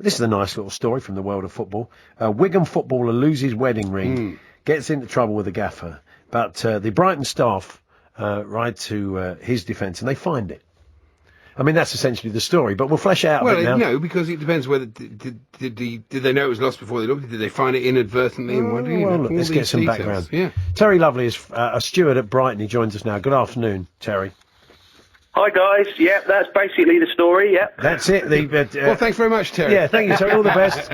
This is a nice little story from the world of football. Wigan footballer loses wedding ring, gets into trouble with the gaffer, but the Brighton staff ride to his defence and they find it. I mean, that's essentially the story, but we'll flesh it out a bit now. Well, no, because it depends whether did they know it was lost before they looked? Did they find it inadvertently? Look, let's get some background. Yeah. Terry Lovely is a steward at Brighton. He joins us now. Good afternoon, Terry. Hi guys, yeah, that's basically the story, yeah. That's it. Well, thanks very much, Terry. Yeah, thank you, Terry. All the best.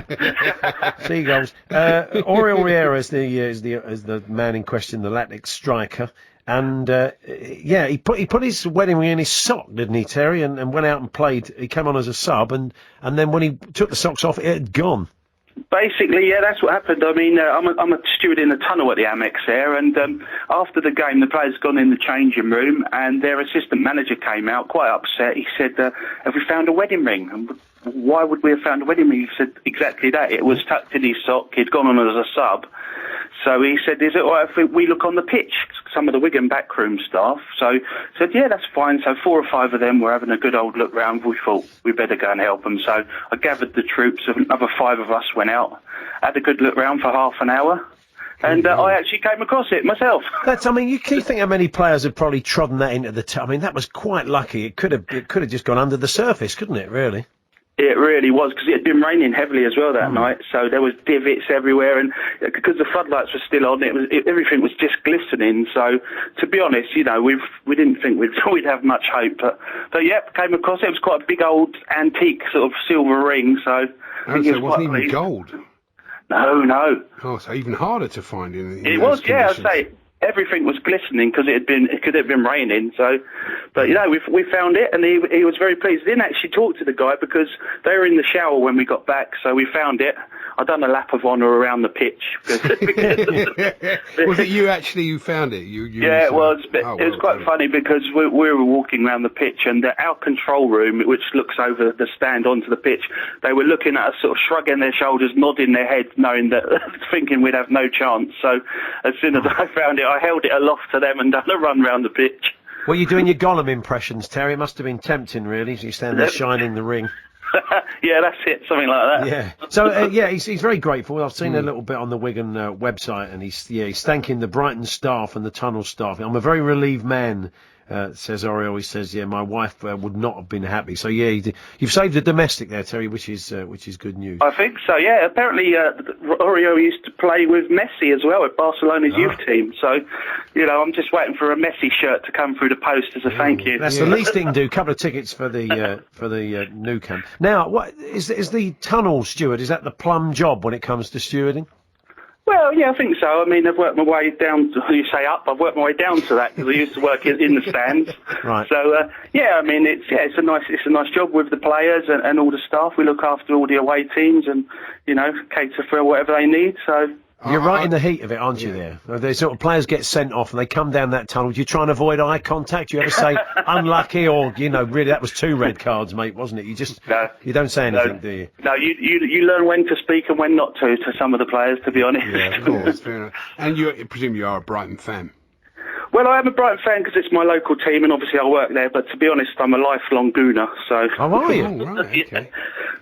Seagulls. Oriol Riera is the man in question, the Latic striker. And he put his wedding ring in his sock, didn't he, Terry? And went out and played. He came on as a sub, and then when he took the socks off, it had gone. Basically, yeah, that's what happened. I mean, I'm a steward in the tunnel at the Amex there, and after the game, the players gone in the changing room, and their assistant manager came out, quite upset. He said, "Have we found a wedding ring?" And why would we have found a wedding ring? He said exactly that. It was tucked in his sock. He'd gone on as a sub. So he said, "Is it all right if we look on the pitch?" Some of the Wigan backroom staff. So I said, "Yeah, that's fine." So 4 or 5 of them were having a good old look round. We thought we better go and help them. So I gathered the troops. Another 5 of us went out, had a good look round for half an hour. And I actually came across it myself. You can think how many players had probably trodden that into the... I mean, that was quite lucky. It could have just gone under the surface, couldn't it, really? It really was, because it had been raining heavily as well that night, so there was divots everywhere, and because the floodlights were still on, everything was just glistening. So, to be honest, we didn't think we'd have much hope, but yep, came across it. It was quite a big old antique sort of silver ring, so I think it wasn't even gold. No. Oh, so even harder to find in it was, yeah, I'd say. Everything was glistening because it could have been raining. So, but we found it, and he was very pleased. Didn't actually talk to the guy because they were in the shower when we got back. So we found it. I done a lap of honour around the pitch. Was it you actually who found it? Yeah, it was. But it was quite funny because we were walking around the pitch, and our control room, which looks over the stand onto the pitch, they were looking at us, sort of shrugging their shoulders, nodding their heads, knowing that, thinking we'd have no chance. So as soon as I found it, I held it aloft to them and done a run round the pitch. Were you doing your Gollum impressions, Terry? It must have been tempting, really, as you stand there shining the ring. Yeah, that's it, something like that. Yeah. So he's very grateful. I've seen a little bit on the Wigan website, and he's thanking the Brighton staff and the tunnel staff. I'm a very relieved man, says Oriol. He says, "Yeah, my wife would not have been happy." So yeah, you've saved a domestic there, Terry, which is good news. I think so. Yeah. Apparently, Oriol used to play with Messi as well at Barcelona's youth team. So, I'm just waiting for a Messi shirt to come through the post as a thank you. That's the least he can do. A couple of tickets for the new camp. Now, what is the tunnel steward? Is that the plum job when it comes to stewarding? Well, yeah, I think so. I mean, I've worked my way down to, you say up, I've worked my way down to that because I used to work in the stands. Right. So, I mean, it's a nice job with the players and all the staff. We look after all the away teams and, cater for whatever they need, so... You're right in the heat of it, aren't you, there? The sort of players get sent off and they come down that tunnel. Do you try and avoid eye contact? Do you ever say, unlucky, or, really, that was 2 red cards, mate, wasn't it? You don't say anything, do you? No, you learn when to speak and when not to some of the players, to be honest. Yeah, that's fair enough. And I presume you are a Brighton fan. Well, I am a Brighton fan because it's my local team, and obviously I work there. But to be honest, I'm a lifelong Gooner. So. Oh, are you? Oh, right, okay. Yeah.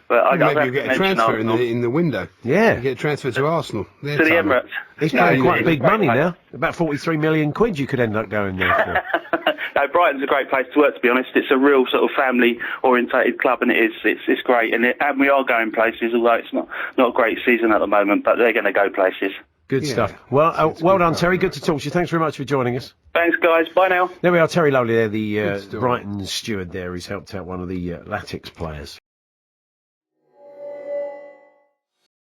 But maybe you get a transfer in the window. Yeah. You get a transfer to Arsenal. To the Emirates. He's paying quite big money now. About 43 million quid you could end up going there for. No, Brighton's a great place to work, to be honest. It's a real sort of family-orientated club, and it's great. And we are going places, although it's not a great season at the moment, but they're going to go places. Good stuff. Well, well done, Terry. Good to talk to you. Thanks very much for joining us. Thanks, guys. Bye now. There we are, Terry Lovely there, the Brighton steward there. He's helped out one of the Latics players.